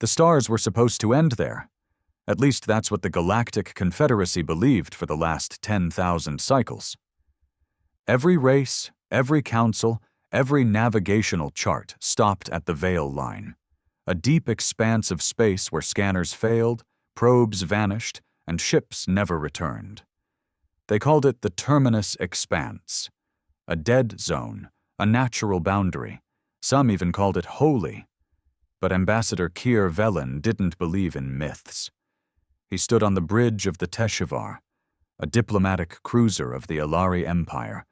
The stars were supposed to end there. At least that's what the Galactic Confederacy believed for the last 10,000 cycles. Every race, every council, every navigational chart stopped at the veil line, a deep expanse of space where scanners failed, probes vanished, and ships never returned. They called it the Terminus Expanse, a dead zone, a natural boundary. Some even called it holy. But Ambassador Keir Velen didn't believe in myths. He stood on the bridge of the Teshivar, a diplomatic cruiser of the Alari Empire,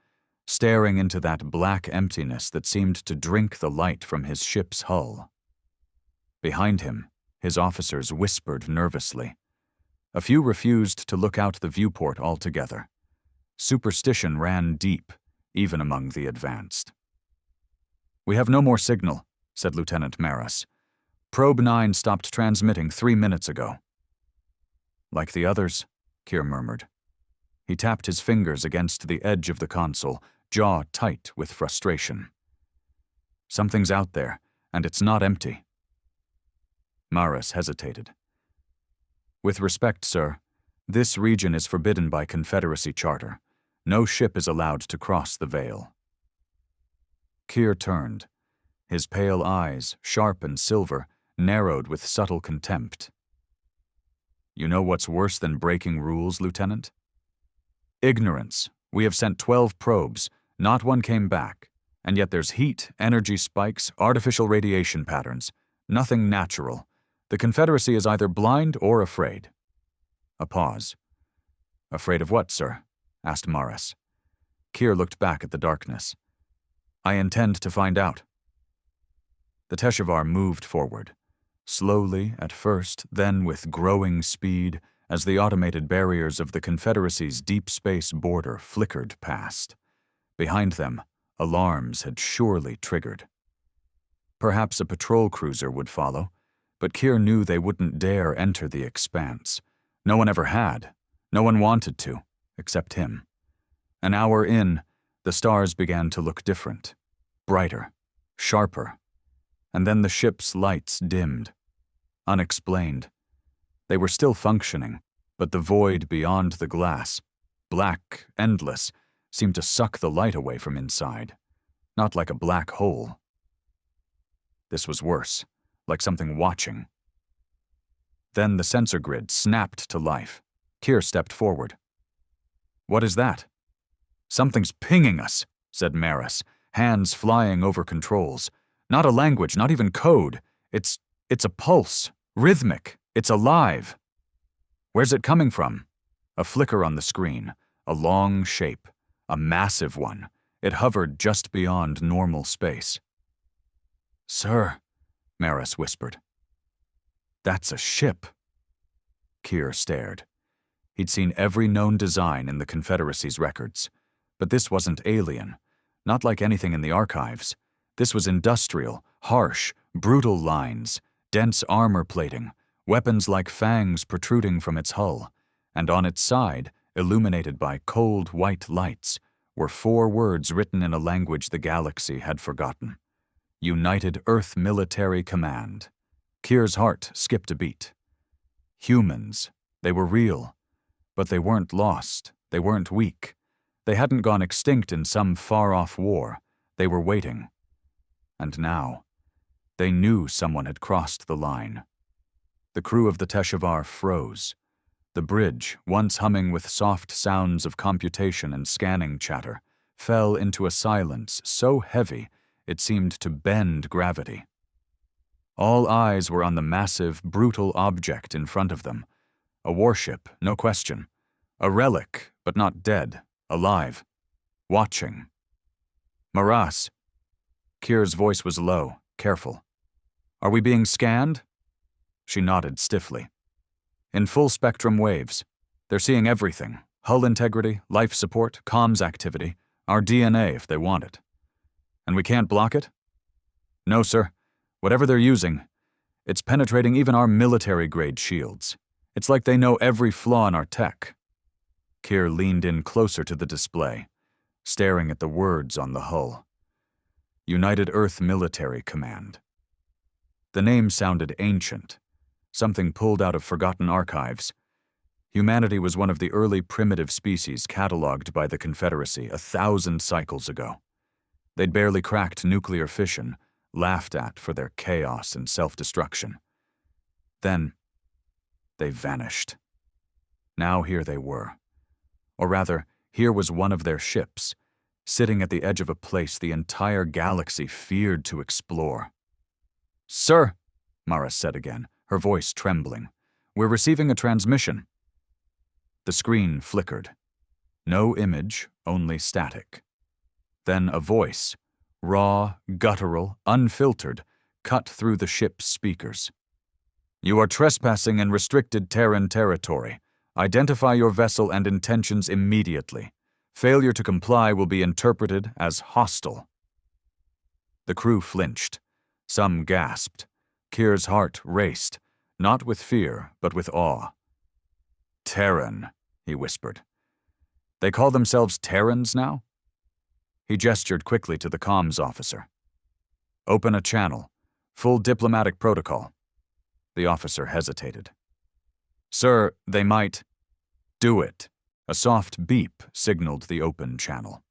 staring into that black emptiness that seemed to drink the light from his ship's hull. Behind him, his officers whispered nervously. A few refused to look out the viewport altogether. Superstition ran deep, even among the advanced. "We have no more signal," said Lieutenant Maris. "Probe 9 stopped transmitting 3 minutes ago." "Like the others," Keir murmured. He tapped his fingers against the edge of the console, jaw tight with frustration. "Something's out there, and it's not empty." Maris hesitated. "With respect, sir, this region is forbidden by Confederacy Charter. No ship is allowed to cross the veil." Keir turned. His pale eyes, sharp and silver, narrowed with subtle contempt. "You know what's worse than breaking rules, Lieutenant?" "Ignorance. We have sent 12 probes. Not one came back. And yet there's heat, energy spikes, artificial radiation patterns. Nothing natural. The Confederacy is either blind or afraid." A pause. "Afraid of what, sir?" asked Maris. Keir looked back at the darkness. "I intend to find out." The Teshivar moved forward. Slowly at first, then with growing speed, as the automated barriers of the Confederacy's deep space border flickered past. Behind them, alarms had surely triggered. Perhaps a patrol cruiser would follow, but Keir knew they wouldn't dare enter the expanse. No one ever had. No one wanted to, except him. An hour in, the stars began to look different, brighter, sharper, and then the ship's lights dimmed. Unexplained. They were still functioning, but the void beyond the glass, black, endless, seemed to suck the light away from inside, not like a black hole. This was worse, like something watching. Then the sensor grid snapped to life. Keir stepped forward. "What is that?" "Something's pinging us," said Maris, hands flying over controls. "Not a language, not even code. It's a pulse. Rhythmic. It's alive." "Where's it coming from?" A flicker on the screen. A long shape. A massive one. It hovered just beyond normal space. "Sir," Maris whispered. "That's a ship." Keir stared. He'd seen every known design in the Confederacy's records. But this wasn't alien. Not like anything in the archives. This was industrial, harsh, brutal lines, dense armor plating, weapons like fangs protruding from its hull, and on its side, illuminated by cold white lights, were 4 words written in a language the galaxy had forgotten. United Earth Military Command. Keir's heart skipped a beat. Humans. They were real. But they weren't lost. They weren't weak. They hadn't gone extinct in some far-off war. They were waiting. And now, they knew someone had crossed the line. The crew of the Teshivar froze. The bridge, once humming with soft sounds of computation and scanning chatter, fell into a silence so heavy it seemed to bend gravity. All eyes were on the massive, brutal object in front of them. A warship, no question. A relic, but not dead, alive. Watching. "Maras." Keir's voice was low, careful. "Are we being scanned?" She nodded stiffly. "In full spectrum waves. They're seeing everything. Hull integrity, life support, comms activity, our DNA if they want it. And we can't block it?" "No, sir. Whatever they're using, it's penetrating even our military-grade shields. It's like they know every flaw in our tech." Keir leaned in closer to the display, staring at the words on the hull. United Earth Military Command. The name sounded ancient, something pulled out of forgotten archives. Humanity was one of the early primitive species cataloged by the Confederacy 1,000 cycles ago. They'd barely cracked nuclear fission, laughed at for their chaos and self-destruction. Then, they vanished. Now here they were. Or rather, here was one of their ships, sitting at the edge of a place the entire galaxy feared to explore. "Sir," Mara said again, her voice trembling, "we're receiving a transmission." The screen flickered. No image, only static. Then a voice, raw, guttural, unfiltered, cut through the ship's speakers. "You are trespassing in restricted Terran territory. Identify your vessel and intentions immediately. Failure to comply will be interpreted as hostile." The crew flinched. Some gasped. Kyr's heart raced, not with fear, but with awe. "Terran," he whispered. "They call themselves Terrans now?" He gestured quickly to the comms officer. "Open a channel. Full diplomatic protocol." The officer hesitated. "Sir, they might—" "Do it." A soft beep signaled the open channel.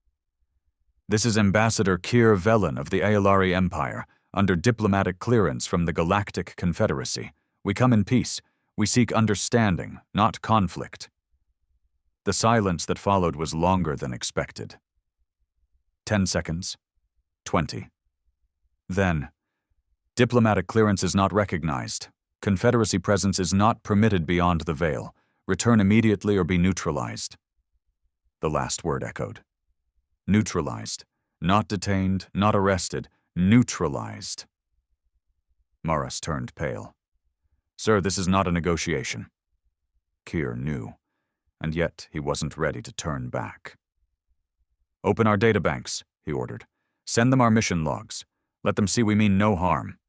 "This is Ambassador Kyr Velen of the Aelari Empire, under diplomatic clearance from the Galactic Confederacy. We come in peace. We seek understanding, not conflict." The silence that followed was longer than expected. 10 seconds. 20. Then, "Diplomatic clearance is not recognized. Confederacy presence is not permitted beyond the veil. Return immediately or be neutralized." The last word echoed. Neutralized. Not detained, not arrested. Neutralized. Morris turned pale. "Sir, this is not a negotiation." Kyr knew, and yet he wasn't ready to turn back. "Open our databanks," he ordered. "Send them our mission logs. Let them see we mean no harm."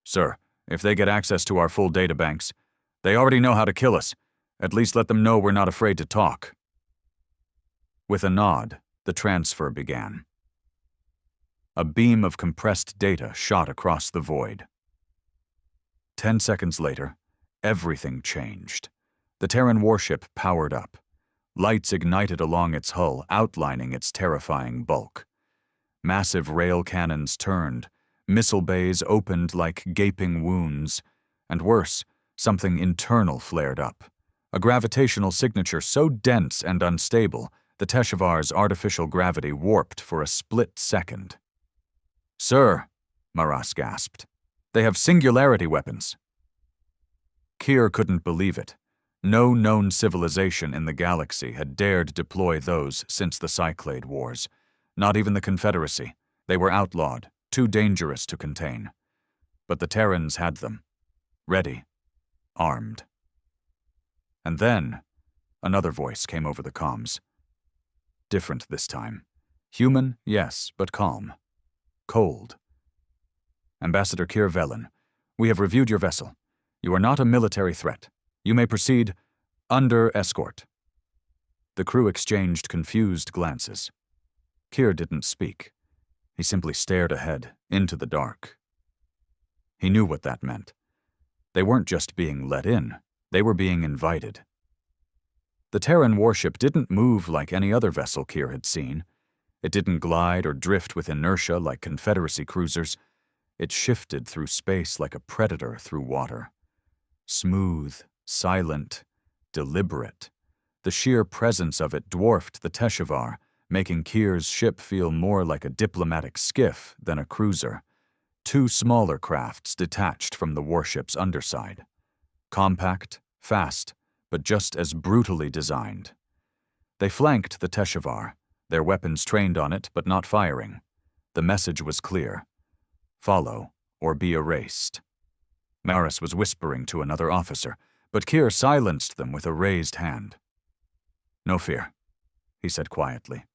"Sir, if they get access to our full databanks, they already know how to kill us. At least let them know we're not afraid to talk." With a nod, the transfer began. A beam of compressed data shot across the void. 10 seconds later, everything changed. The Terran warship powered up. Lights ignited along its hull, outlining its terrifying bulk. Massive rail cannons turned, missile bays opened like gaping wounds, and worse, something internal flared up. A gravitational signature so dense and unstable, the Teshavar's artificial gravity warped for a split second. "Sir," Maras gasped, "they have singularity weapons." Kyr couldn't believe it. No known civilization in the galaxy had dared deploy those since the Cyclade Wars. Not even the Confederacy. They were outlawed, too dangerous to contain. But the Terrans had them. Ready. Armed. And then, another voice came over the comms. Different this time. Human, yes, but calm. Cold. "Ambassador Kyr Velen, we have reviewed your vessel. You are not a military threat. You may proceed under escort." The crew exchanged confused glances. Kyr didn't speak. He simply stared ahead, into the dark. He knew what that meant. They weren't just being let in, they were being invited. The Terran warship didn't move like any other vessel Kyr had seen. It didn't glide or drift with inertia like Confederacy cruisers. It shifted through space like a predator through water. Smooth, silent, deliberate. The sheer presence of it dwarfed the Teshavar, making Kyr's ship feel more like a diplomatic skiff than a cruiser. Two smaller crafts detached from the warship's underside. Compact, fast, but just as brutally designed. They flanked the Teshavar, their weapons trained on it but not firing. The message was clear. Follow or be erased. Maris was whispering to another officer, but Kyr silenced them with a raised hand. "No fear," he said quietly.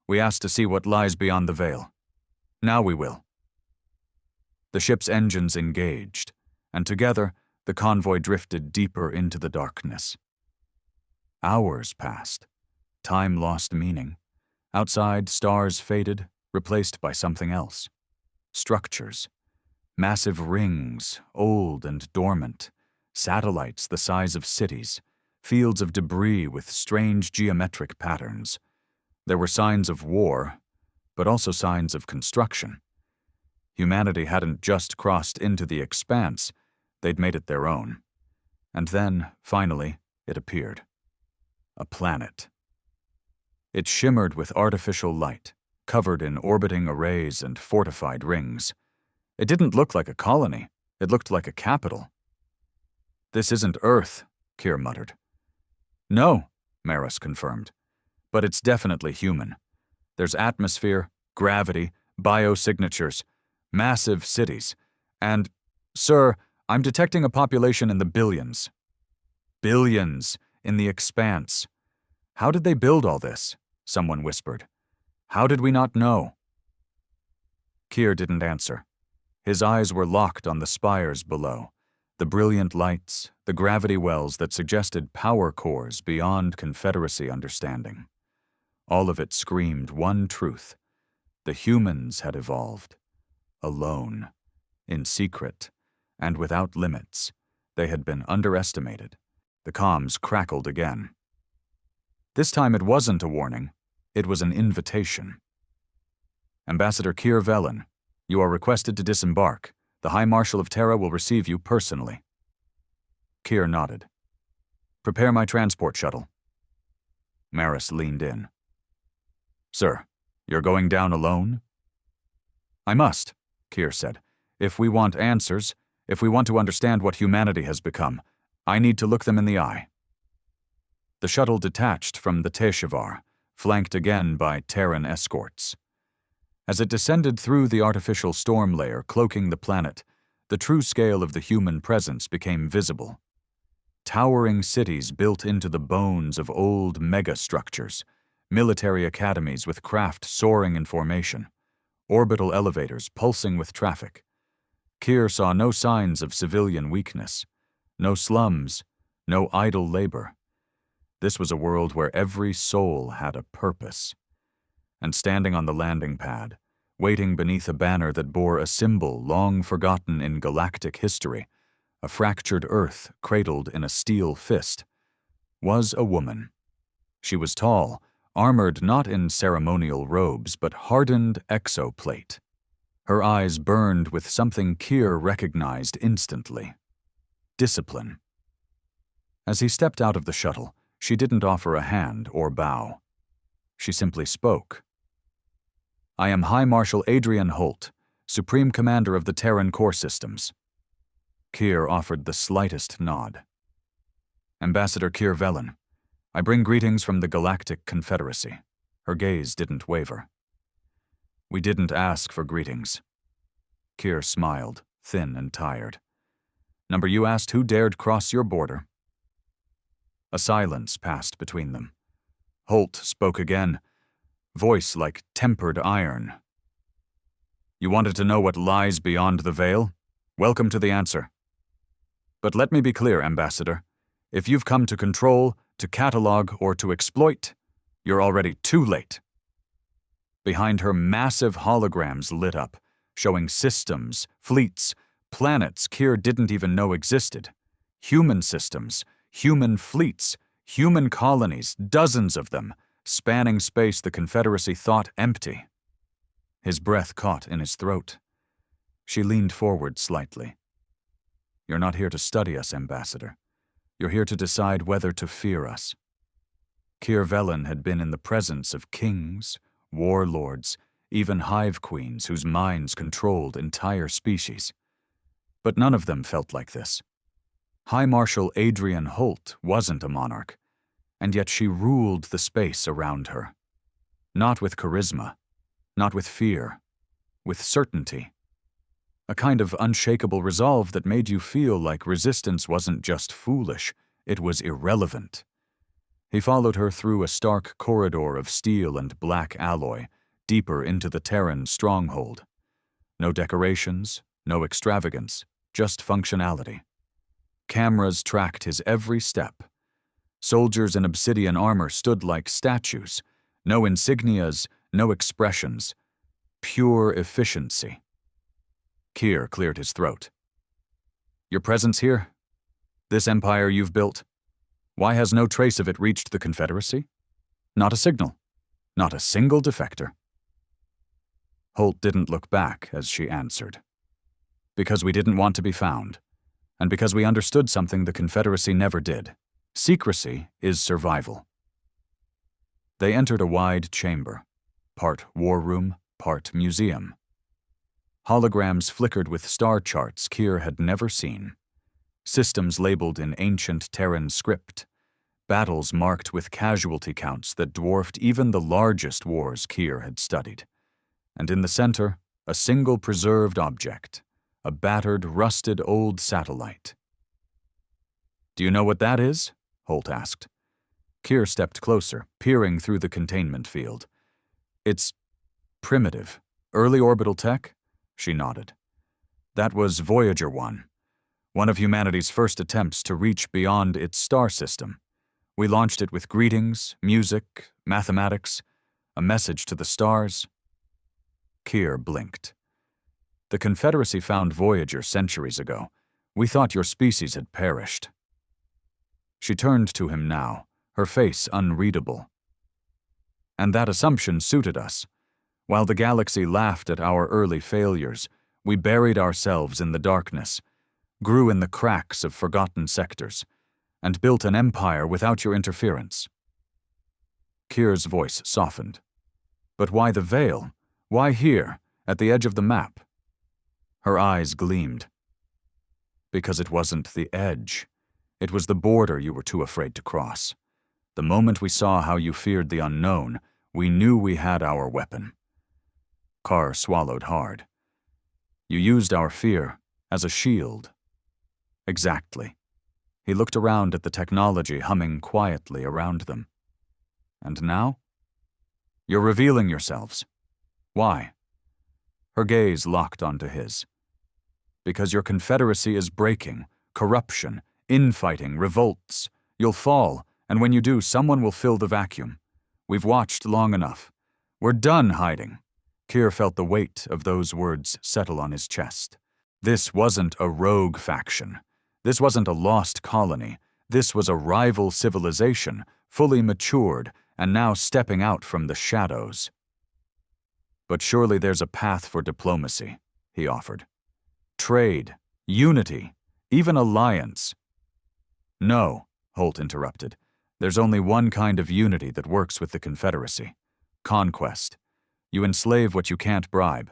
"We asked to see what lies beyond the veil. Now we will." The ship's engines engaged, and together the convoy drifted deeper into the darkness. Hours passed. Time lost meaning. Outside, stars faded, replaced by something else. Structures. Massive rings, old and dormant, satellites the size of cities, fields of debris with strange geometric patterns. There were signs of war, but also signs of construction. Humanity hadn't just crossed into the expanse, they'd made it their own. And then, finally, it appeared. A planet. It shimmered with artificial light, covered in orbiting arrays and fortified rings. It didn't look like a colony, it looked like a capital. "This isn't Earth," Keir muttered. "No," Maris confirmed, "but it's definitely human. There's atmosphere, gravity, biosignatures, massive cities, and, sir, I'm detecting a population in the billions." "Billions, in the expanse. How did they build all this?" someone whispered. "How did we not know?" Keir didn't answer. His eyes were locked on the spires below, the brilliant lights, the gravity wells that suggested power cores beyond Confederacy understanding. All of it screamed one truth. The humans had evolved. Alone. In secret. And without limits. They had been underestimated. The comms crackled again. This time it wasn't a warning. It was an invitation. "Ambassador Keir Velen, you are requested to disembark. The High Marshal of Terra will receive you personally." Keir nodded. "Prepare my transport shuttle." Maris leaned in. "Sir, you're going down alone?" "I must," Keir said. "If we want answers, if we want to understand what humanity has become, I need to look them in the eye." The shuttle detached from the Teshavar, flanked again by Terran escorts. As it descended through the artificial storm layer cloaking the planet, the true scale of the human presence became visible. Towering cities built into the bones of old megastructures, military academies with craft soaring in formation, orbital elevators pulsing with traffic. Keir saw no signs of civilian weakness, no slums, no idle labor. This was a world where every soul had a purpose. And standing on the landing pad, waiting beneath a banner that bore a symbol long forgotten in galactic history, a fractured Earth cradled in a steel fist, was a woman. She was tall, armored not in ceremonial robes but hardened exoplate. Her eyes burned with something Keir recognized instantly: discipline. As he stepped out of the shuttle, she didn't offer a hand or bow. She simply spoke. "I am High Marshal Adrian Holt, Supreme Commander of the Terran Core Systems." Keir offered the slightest nod. "Ambassador Keir Velen, I bring greetings from the Galactic Confederacy." Her gaze didn't waver. "We didn't ask for greetings." Keir smiled, thin and tired. "Number, you asked who dared cross your border." A silence passed between them. Holt spoke again, voice like tempered iron. "You wanted to know what lies beyond the veil? Welcome to the answer. But let me be clear, Ambassador. If you've come to control, to catalog, or to exploit, you're already too late." Behind her, massive holograms lit up, showing systems, fleets, planets Keir didn't even know existed. Human systems, human fleets, human colonies, dozens of them, spanning space the Confederacy thought empty. His breath caught in his throat. She leaned forward slightly. "You're not here to study us, Ambassador. You're here to decide whether to fear us." Keir Velen had been in the presence of kings, warlords, even hive queens whose minds controlled entire species. But none of them felt like this. High Marshal Adrian Holt wasn't a monarch, and yet she ruled the space around her. Not with charisma, not with fear, with certainty. A kind of unshakable resolve that made you feel like resistance wasn't just foolish, it was irrelevant. He followed her through a stark corridor of steel and black alloy, deeper into the Terran stronghold. No decorations, no extravagance, just functionality. Cameras tracked his every step. Soldiers in obsidian armor stood like statues. No insignias, no expressions. Pure efficiency. Kier cleared his throat. Your presence here? This empire you've built? Why has no trace of it reached the Confederacy? Not a signal. Not a single defector. Holt didn't look back as she answered. Because we didn't want to be found, and because we understood something the Confederacy never did. Secrecy is survival. They entered a wide chamber, part war room, part museum. Holograms flickered with star charts Kier had never seen. Systems labeled in ancient Terran script. Battles marked with casualty counts that dwarfed even the largest wars Kier had studied. And in the center, a single preserved object, a battered, rusted old satellite. Do you know what that is? Holt asked. Kier stepped closer, peering through the containment field. It's primitive. Early orbital tech? She nodded. That was Voyager 1, one of humanity's first attempts to reach beyond its star system. We launched it with greetings, music, mathematics, a message to the stars. Kier blinked. The Confederacy found Voyager centuries ago. We thought your species had perished. She turned to him now, her face unreadable. And that assumption suited us. While the galaxy laughed at our early failures, we buried ourselves in the darkness, grew in the cracks of forgotten sectors, and built an empire without your interference. Kier's voice softened. But why the Veil? Why here, at the edge of the map? Her eyes gleamed. Because it wasn't the edge. It was the border you were too afraid to cross. The moment we saw how you feared the unknown, we knew we had our weapon. Carr swallowed hard. You used our fear as a shield. Exactly. He looked around at the technology humming quietly around them. And now? You're revealing yourselves. Why? Her gaze locked onto his. Because your Confederacy is breaking, corruption, infighting, revolts. You'll fall, and when you do, someone will fill the vacuum. We've watched long enough. We're done hiding. Kier felt the weight of those words settle on his chest. This wasn't a rogue faction. This wasn't a lost colony. This was a rival civilization, fully matured, and now stepping out from the shadows. But surely there's a path for diplomacy, he offered. Trade, unity, even alliance. No, Holt interrupted. There's only one kind of unity that works with the Confederacy. Conquest. You enslave what you can't bribe.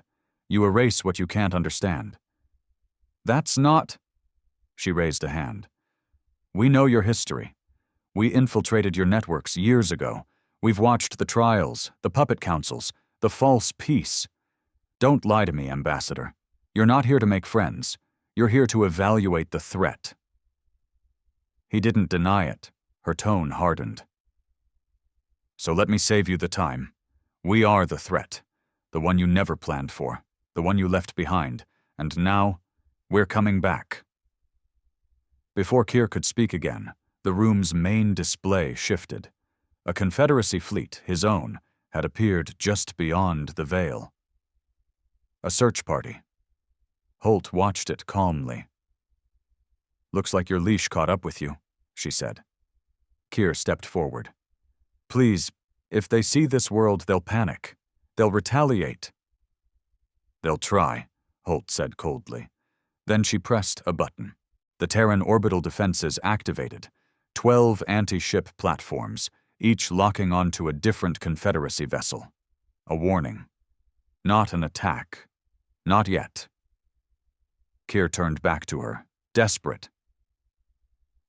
You erase what you can't understand. That's not... She raised a hand. We know your history. We infiltrated your networks years ago. We've watched the trials, the puppet councils, the false peace. Don't lie to me, Ambassador. You're not here to make friends. You're here to evaluate the threat. He didn't deny it. Her tone hardened. So let me save you the time. We are the threat, the one you never planned for, the one you left behind, and now, we're coming back. Before Kier could speak again, the room's main display shifted. A Confederacy fleet, his own, had appeared just beyond the Veil. A search party. Holt watched it calmly. Looks like your leash caught up with you, she said. Kier stepped forward. Please, if they see this world, they'll panic. They'll retaliate. They'll try, Holt said coldly. Then she pressed a button. The Terran orbital defenses activated. 12 anti-ship platforms, each locking onto a different Confederacy vessel. A warning. Not an attack. Not yet. Kier turned back to her, desperate.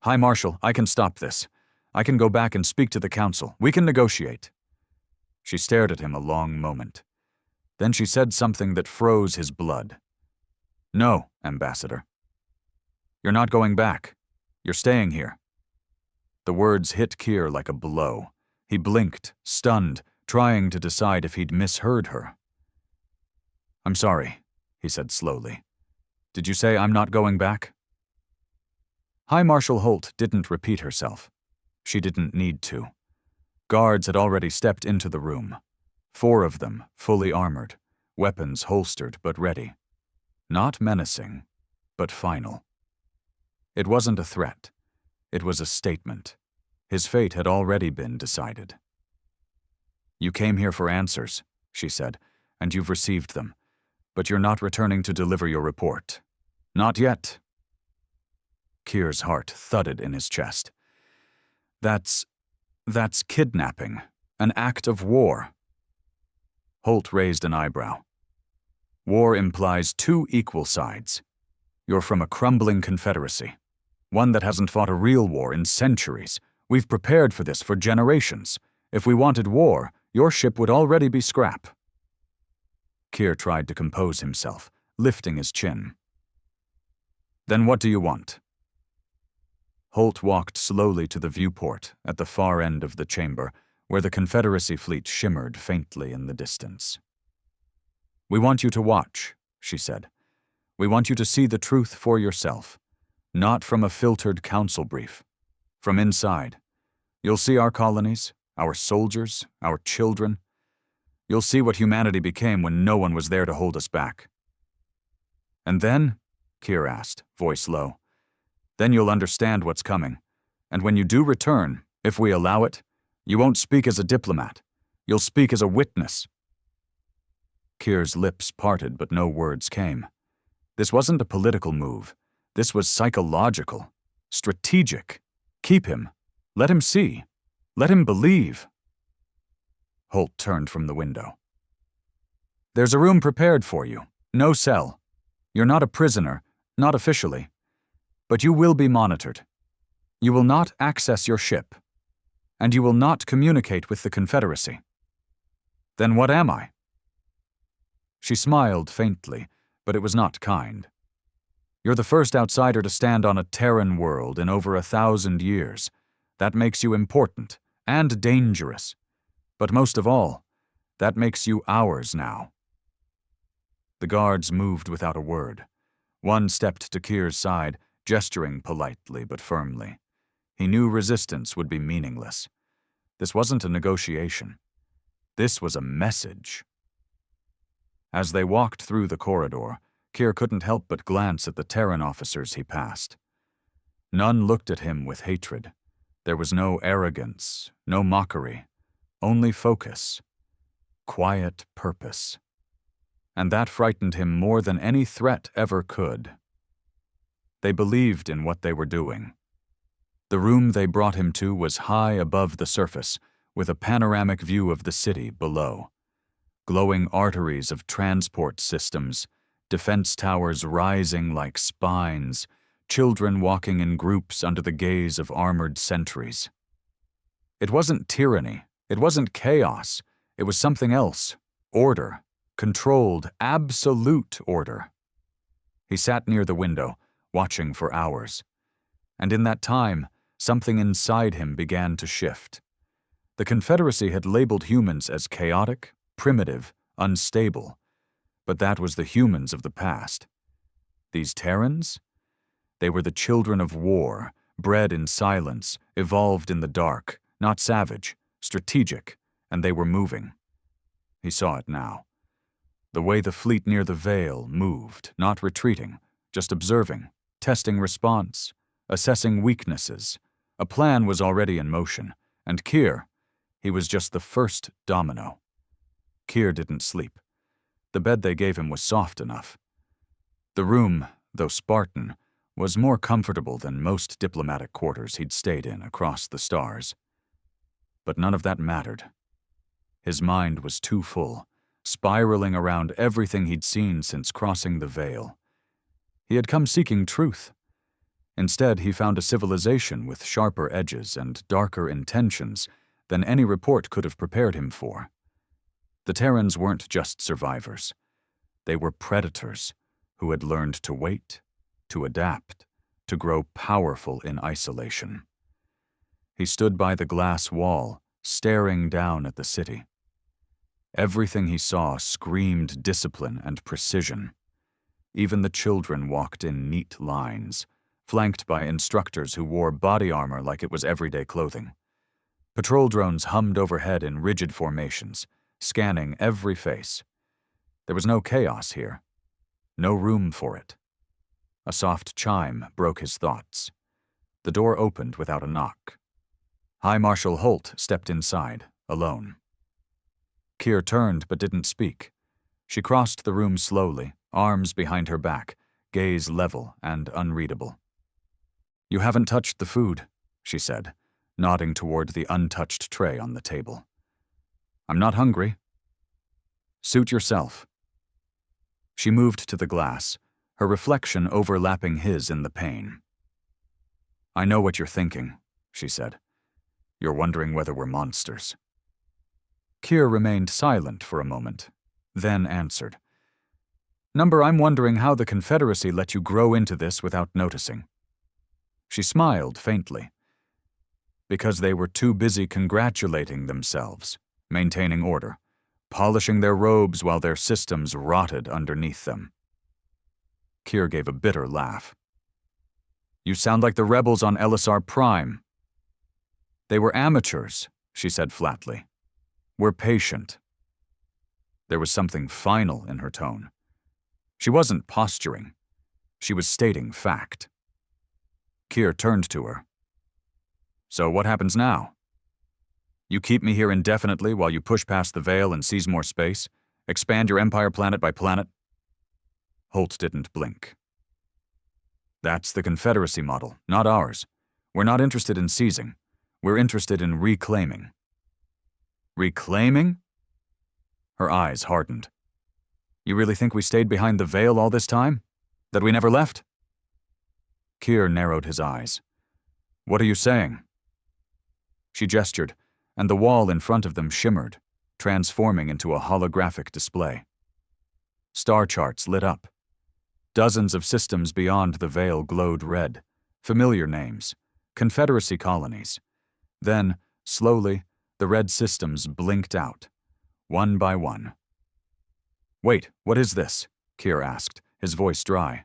Hi, Marshal, I can stop this. I can go back and speak to the Council. We can negotiate. She stared at him a long moment. Then she said something that froze his blood. No, Ambassador. You're not going back. You're staying here. The words hit Kier like a blow. He blinked, stunned, trying to decide if he'd misheard her. I'm sorry, he said slowly. Did you say I'm not going back? High Marshal Holt didn't repeat herself. She didn't need to. Guards had already stepped into the room. 4 of them, fully armored, weapons holstered but ready. Not menacing, but final. It wasn't a threat. It was a statement. His fate had already been decided. "You came here for answers," she said, "and you've received them. But you're not returning to deliver your report. Not yet." Kyr's heart thudded in his chest. That's kidnapping, an act of war." Holt raised an eyebrow. "War implies two equal sides. You're from a crumbling confederacy, one that hasn't fought a real war in centuries. We've prepared for this for generations. If we wanted war, your ship would already be scrap." Kyr tried to compose himself, lifting his chin. "Then what do you want?" Holt walked slowly to the viewport at the far end of the chamber, where the Confederacy fleet shimmered faintly in the distance. "We want you to watch," she said. "We want you to see the truth for yourself, not from a filtered council brief. From inside. You'll see our colonies, our soldiers, our children. You'll see what humanity became when no one was there to hold us back." "And then?" Kyr asked, voice low. "Then you'll understand what's coming. And when you do return, if we allow it, you won't speak as a diplomat. You'll speak as a witness." Kyr's lips parted, but no words came. This wasn't a political move. This was psychological, strategic. Keep him. Let him see. Let him believe. Holt turned from the window. "There's a room prepared for you. No cell. You're not a prisoner, not officially. But you will be monitored. You will not access your ship. And you will not communicate with the Confederacy." "Then what am I?" She smiled faintly, but it was not kind. "You're the first outsider to stand on a Terran world in over 1,000 years. That makes you important and dangerous. But most of all, that makes you ours now." The guards moved without a word. One stepped to Kyr's side, gesturing politely but firmly. He knew resistance would be meaningless. This wasn't a negotiation. This was a message. As they walked through the corridor, Kyr couldn't help but glance at the Terran officers he passed. None looked at him with hatred. There was no arrogance, no mockery, only focus. Quiet purpose. And that frightened him more than any threat ever could. They believed in what they were doing. The room they brought him to was high above the surface, with a panoramic view of the city below. Glowing arteries of transport systems, defense towers rising like spines, children walking in groups under the gaze of armored sentries. It wasn't tyranny, it wasn't chaos, it was something else. Order. Controlled, absolute order. He sat near the window, watching for hours. And in that time, something inside him began to shift. The Confederacy had labeled humans as chaotic, primitive, unstable. But that was the humans of the past. These Terrans? They were the children of war, bred in silence, evolved in the dark, not savage, strategic, and they were moving. He saw it now. The way the fleet near the Veil moved, not retreating, just observing, testing response, assessing weaknesses. A plan was already in motion, and Kyr, he was just the first domino. Kyr didn't sleep. The bed they gave him was soft enough. The room, though Spartan, was more comfortable than most diplomatic quarters he'd stayed in across the stars. But none of that mattered. His mind was too full, spiraling around everything he'd seen since crossing the Veil. He had come seeking truth. Instead, he found a civilization with sharper edges and darker intentions than any report could have prepared him for. The Terrans weren't just survivors. They were predators who had learned to wait, to adapt, to grow powerful in isolation. He stood by the glass wall, staring down at the city. Everything he saw screamed discipline and precision. Even the children walked in neat lines, flanked by instructors who wore body armor like it was everyday clothing. Patrol drones hummed overhead in rigid formations, scanning every face. There was no chaos here. No room for it. A soft chime broke his thoughts. The door opened without a knock. High Marshal Holt stepped inside, alone. Keir turned but didn't speak. She crossed the room slowly, arms behind her back, gaze level and unreadable. "You haven't touched the food," she said, nodding toward the untouched tray on the table. "I'm not hungry." "Suit yourself." She moved to the glass, her reflection overlapping his in the pane. "I know what you're thinking," she said. "You're wondering whether we're monsters." Keir remained silent for a moment, then answered. "Number, I'm wondering how the Confederacy let you grow into this without noticing." She smiled faintly. "Because they were too busy congratulating themselves, maintaining order, polishing their robes while their systems rotted underneath them." Keir gave a bitter laugh. "You sound like the rebels on LSR Prime." "They were amateurs," she said flatly. "We're patient." There was something final in her tone. She wasn't posturing. She was stating fact. Keir turned to her. "So what happens now? You keep me here indefinitely while you push past the veil and seize more space? Expand your empire planet by planet?" Holt didn't blink. "That's the Confederacy model, not ours. We're not interested in seizing. We're interested in reclaiming." "Reclaiming?" Her eyes hardened. "You really think we stayed behind the veil all this time? That we never left?" Keir narrowed his eyes. "What are you saying?" She gestured, and the wall in front of them shimmered, transforming into a holographic display. Star charts lit up. Dozens of systems beyond the veil glowed red, familiar names, Confederacy colonies. Then, slowly, the red systems blinked out, one by one. "Wait, what is this?" Keir asked, his voice dry.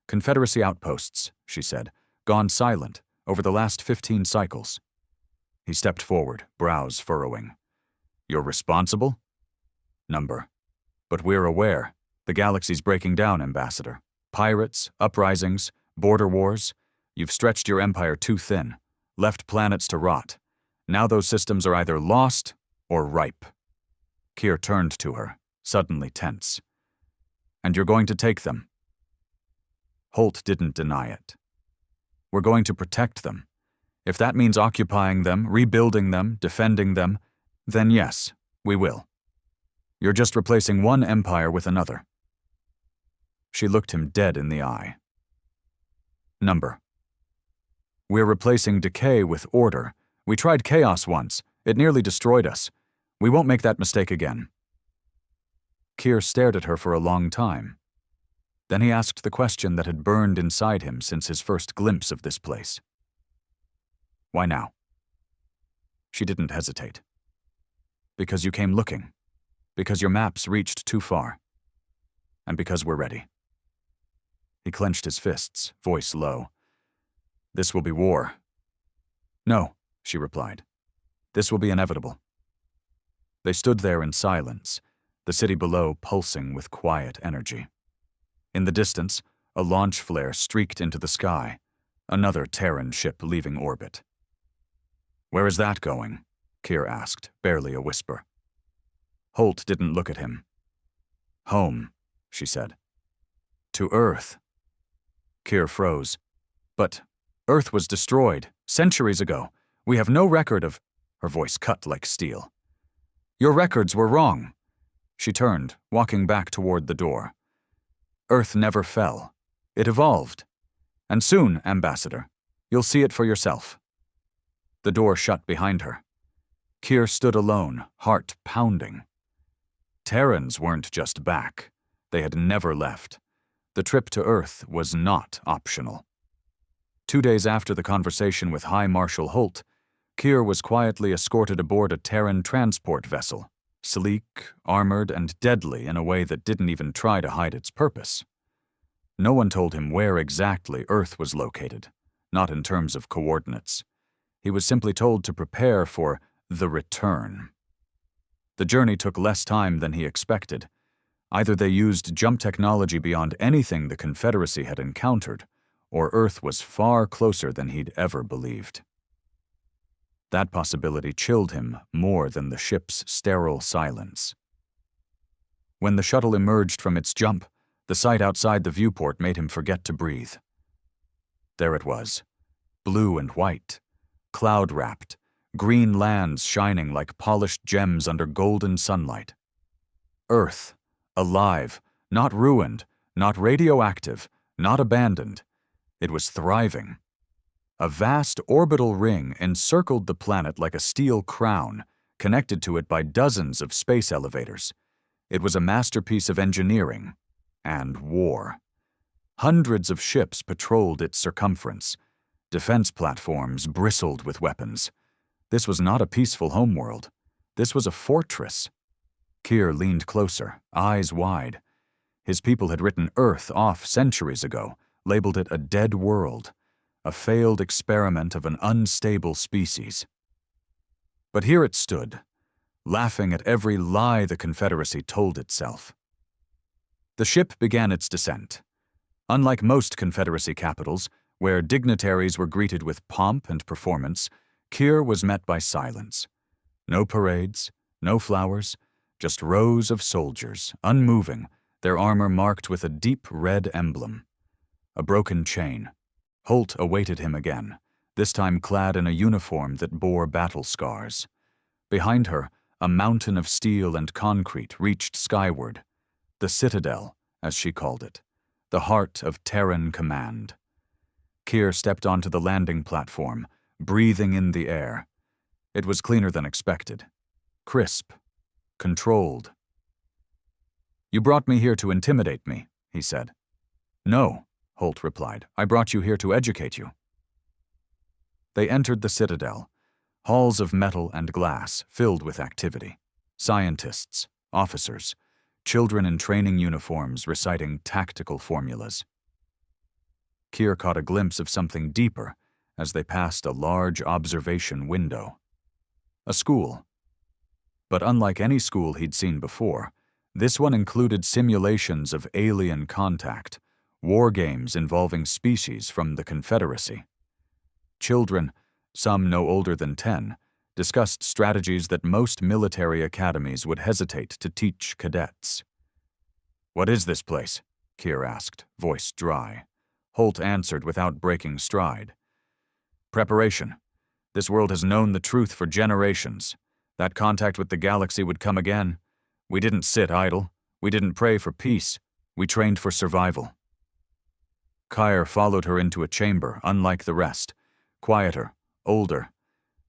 "Confederacy outposts," she said, "gone silent over the last 15 cycles." He stepped forward, brows furrowing. "You're responsible?" "Number. But we're aware. The galaxy's breaking down, Ambassador. Pirates, uprisings, border wars. You've stretched your empire too thin, left planets to rot. Now those systems are either lost or ripe." Keir turned to her, suddenly tense. "And you're going to take them?" Holt didn't deny it. "We're going to protect them. If that means occupying them, rebuilding them, defending them, then yes, we will. You're just replacing one empire with another." She looked him dead in the eye. "Number. We're replacing decay with order. We tried chaos once. It nearly destroyed us. We won't make that mistake again." Keir stared at her for a long time. Then he asked the question that had burned inside him since his first glimpse of this place. "Why now?" She didn't hesitate. "Because you came looking. Because your maps reached too far. And because we're ready." He clenched his fists, voice low. "This will be war." "No," she replied. "This will be inevitable." They stood there in silence, the city below pulsing with quiet energy. In the distance, a launch flare streaked into the sky, another Terran ship leaving orbit. "Where is that going?" Keir asked, barely a whisper. Holt didn't look at him. "Home," she said. "To Earth." Keir froze. "But Earth was destroyed centuries ago. We have no record of—" Her voice cut like steel. "Your records were wrong." She turned, walking back toward the door. "Earth never fell. It evolved. And soon, Ambassador, you'll see it for yourself." The door shut behind her. Keir stood alone, heart pounding. Terrans weren't just back. They had never left. The trip to Earth was not optional. 2 days after the conversation with High Marshal Holt, Keir was quietly escorted aboard a Terran transport vessel, sleek, armored, and deadly in a way that didn't even try to hide its purpose. No one told him where exactly Earth was located, not in terms of coordinates. He was simply told to prepare for the return. The journey took less time than he expected. Either they used jump technology beyond anything the Confederacy had encountered, or Earth was far closer than he'd ever believed. That possibility chilled him more than the ship's sterile silence. When the shuttle emerged from its jump, the sight outside the viewport made him forget to breathe. There it was, blue and white, cloud-wrapped, green lands shining like polished gems under golden sunlight. Earth, alive, not ruined, not radioactive, not abandoned. It was thriving. A vast orbital ring encircled the planet like a steel crown, connected to it by dozens of space elevators. It was a masterpiece of engineering and war. Hundreds of ships patrolled its circumference. Defense platforms bristled with weapons. This was not a peaceful homeworld. This was a fortress. Keir leaned closer, eyes wide. His people had written Earth off centuries ago, labeled it a dead world, a failed experiment of an unstable species. But here it stood, laughing at every lie the Confederacy told itself. The ship began its descent. Unlike most Confederacy capitals, where dignitaries were greeted with pomp and performance, Keir was met by silence. No parades, no flowers, just rows of soldiers, unmoving, their armor marked with a deep red emblem. A broken chain. Holt awaited him again, this time clad in a uniform that bore battle scars. Behind her, a mountain of steel and concrete reached skyward. The Citadel, as she called it, the heart of Terran command. Keir stepped onto the landing platform, breathing in the air. It was cleaner than expected. Crisp. Controlled. "You brought me here to intimidate me," he said. "No," Holt replied. "I brought you here to educate you." They entered the Citadel, halls of metal and glass filled with activity. Scientists, officers, children in training uniforms reciting tactical formulas. Keir caught a glimpse of something deeper as they passed a large observation window. A school. But unlike any school he'd seen before, this one included simulations of alien contact, war games involving species from the Confederacy. Children, some no older than 10, discussed strategies that most military academies would hesitate to teach cadets. "What is this place?" Keir asked, voice dry. Holt answered without breaking stride. "Preparation. This world has known the truth for generations. That contact with the galaxy would come again. We didn't sit idle. We didn't pray for peace. We trained for survival." Keir followed her into a chamber unlike the rest, quieter, older.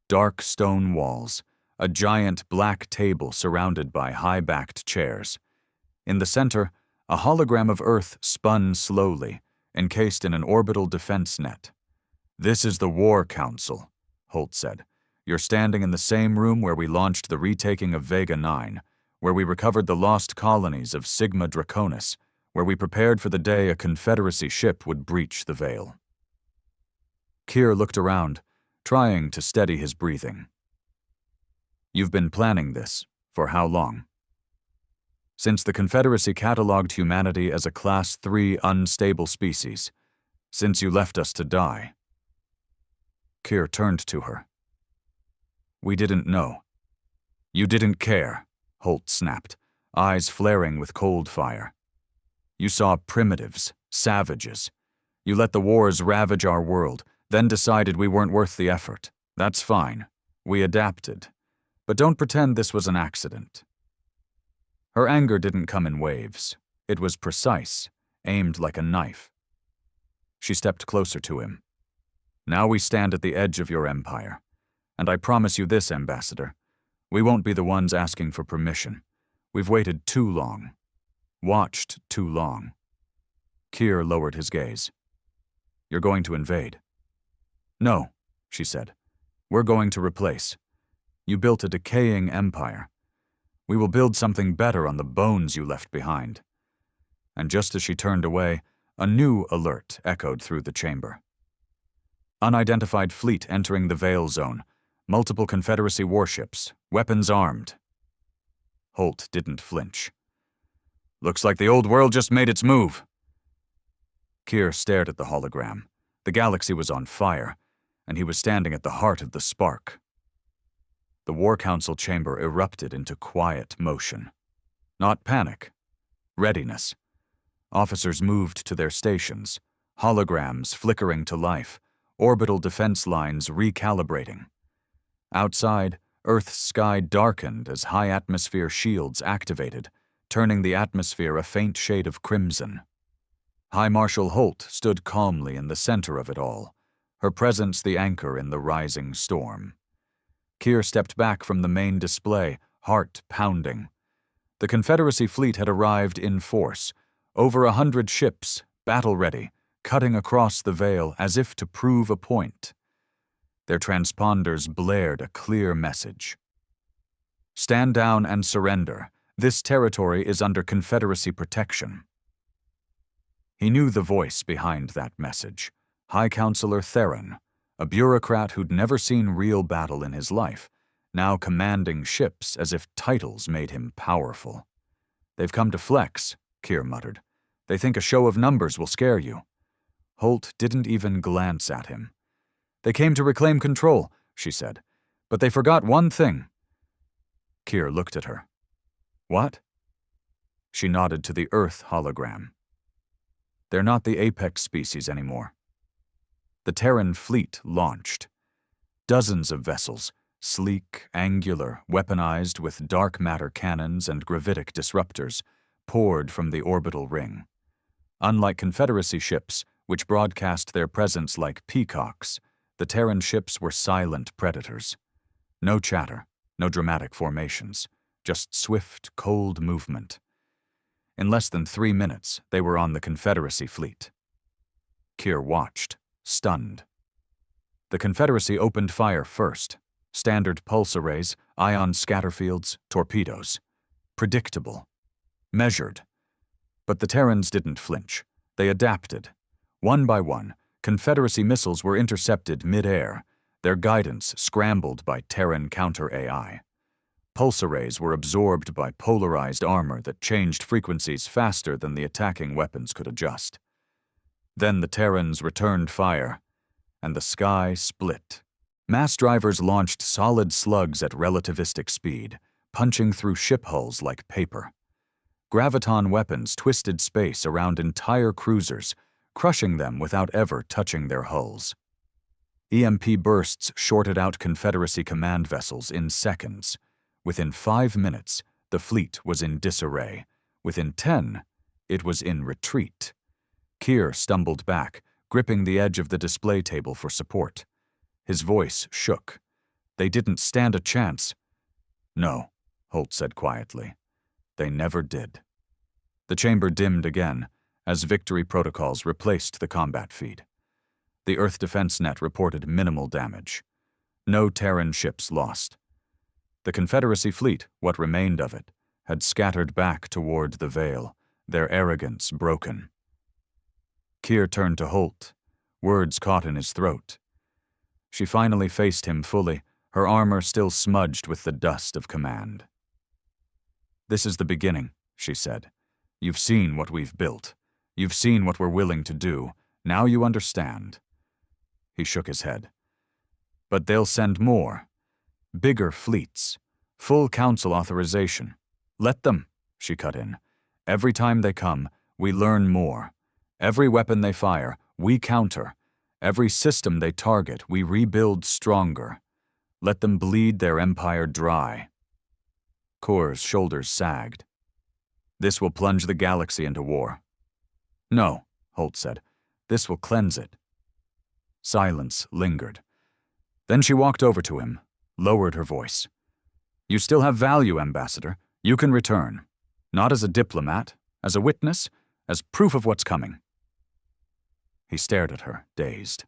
Dark stone walls, a giant black table surrounded by high-backed chairs. In the center, a hologram of Earth spun slowly, encased in an orbital defense net. "This is the War Council," Holt said. "You're standing in the same room where we launched the retaking of Vega 9, where we recovered the lost colonies of Sigma Draconis, where we prepared for the day a Confederacy ship would breach the veil." Keir looked around, trying to steady his breathing. "You've been planning this for how long?" "Since the Confederacy cataloged humanity as a Class 3 unstable species. Since you left us to die." Keir turned to her. "We didn't know." "You didn't care," Holt snapped, eyes flaring with cold fire. "You saw primitives, savages. You let the wars ravage our world, then decided we weren't worth the effort. That's fine. We adapted. But don't pretend this was an accident." Her anger didn't come in waves. It was precise, aimed like a knife. She stepped closer to him. "Now we stand at the edge of your empire. And I promise you this, Ambassador. We won't be the ones asking for permission. We've waited too long. Watched too long." Keir lowered his gaze. "You're going to invade." "No," she said. "We're going to replace. You built a decaying empire. We will build something better on the bones you left behind." And just as she turned away, a new alert echoed through the chamber. Unidentified fleet entering the Veil Zone. Multiple Confederacy warships, weapons armed. Holt didn't flinch. Looks like the old world just made its move. Kier stared at the hologram. The galaxy was on fire, and he was standing at the heart of the spark. The War Council chamber erupted into quiet motion. Not panic. Readiness. Officers moved to their stations, holograms flickering to life, orbital defense lines recalibrating. Outside, Earth's sky darkened as high-atmosphere shields activated, turning the atmosphere a faint shade of crimson. High Marshal Holt stood calmly in the center of it all, her presence the anchor in the rising storm. Kier stepped back from the main display, heart pounding. The Confederacy fleet had arrived in force, over 100 ships, battle-ready, cutting across the veil as if to prove a point. Their transponders blared a clear message. Stand down and surrender. This territory is under Confederacy protection. He knew the voice behind that message. High Counselor Terran, a bureaucrat who'd never seen real battle in his life, now commanding ships as if titles made him powerful. They've come to flex, Kier muttered. They think a show of numbers will scare you. Holt didn't even glance at him. They came to reclaim control, she said, but they forgot one thing. Kier looked at her. What? She nodded to the Earth hologram. They're not the apex species anymore. The Terran fleet launched. Dozens of vessels, sleek, angular, weaponized with dark matter cannons and gravitic disruptors, poured from the orbital ring. Unlike Confederacy ships, which broadcast their presence like peacocks, the Terran ships were silent predators. No chatter, no dramatic formations, just swift, cold movement. In less than 3 minutes, they were on the Confederacy fleet. Kier watched, stunned. The Confederacy opened fire first. Standard pulse arrays, ion scatter fields, torpedoes. Predictable. Measured. But the Terrans didn't flinch. They adapted. One by one, Confederacy missiles were intercepted mid-air, their guidance scrambled by Terran counter-AI. Pulse arrays were absorbed by polarized armor that changed frequencies faster than the attacking weapons could adjust. Then the Terrans returned fire, and the sky split. Mass drivers launched solid slugs at relativistic speed, punching through ship hulls like paper. Graviton weapons twisted space around entire cruisers, crushing them without ever touching their hulls. EMP bursts shorted out Confederacy command vessels in seconds. Within 5 minutes, the fleet was in disarray. Within 10, it was in retreat. Kier stumbled back, gripping the edge of the display table for support. His voice shook. They didn't stand a chance. No, Holt said quietly. They never did. The chamber dimmed again, as victory protocols replaced the combat feed. The Earth Defense Net reported minimal damage. No Terran ships lost. The Confederacy fleet, what remained of it, had scattered back toward the Veil, their arrogance broken. Kier turned to Holt, words caught in his throat. She finally faced him fully, her armor still smudged with the dust of command. This is the beginning, she said. You've seen what we've built. You've seen what we're willing to do. Now you understand. He shook his head. But they'll send more. Bigger fleets. Full council authorization. Let them, she cut in. Every time they come, we learn more. Every weapon they fire, we counter. Every system they target, we rebuild stronger. Let them bleed their empire dry. Kor's shoulders sagged. This will plunge the galaxy into war. No, Holt said. This will cleanse it. Silence lingered. Then she walked over to him, lowered her voice. You still have value, Ambassador. You can return. Not as a diplomat, as a witness, as proof of what's coming. He stared at her, dazed.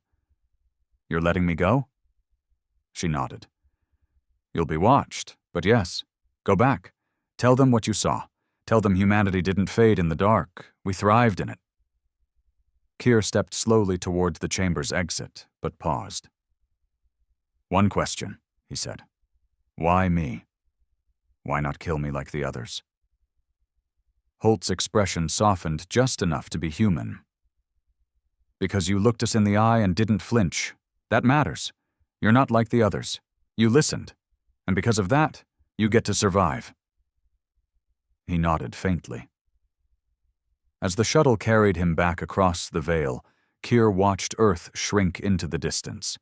You're letting me go? She nodded. You'll be watched, but yes. Go back. Tell them what you saw. Tell them humanity didn't fade in the dark. We thrived in it. Kier stepped slowly toward the chamber's exit, but paused. One question, he said. Why me? Why not kill me like the others? Holt's expression softened just enough to be human. "Because you looked us in the eye and didn't flinch. That matters. You're not like the others. You listened. And because of that, you get to survive." He nodded faintly. As the shuttle carried him back across the veil, Kier watched Earth shrink into the distance.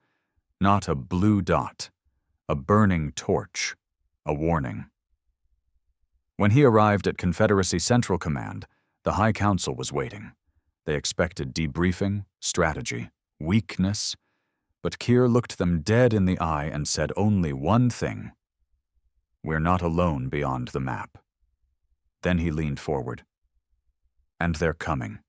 Not a blue dot, a burning torch, a warning. When he arrived at Confederacy Central Command, the High Council was waiting. They expected debriefing, strategy, weakness, but Kier looked them dead in the eye and said only one thing: "We're not alone beyond the map." Then he leaned forward. "And they're coming."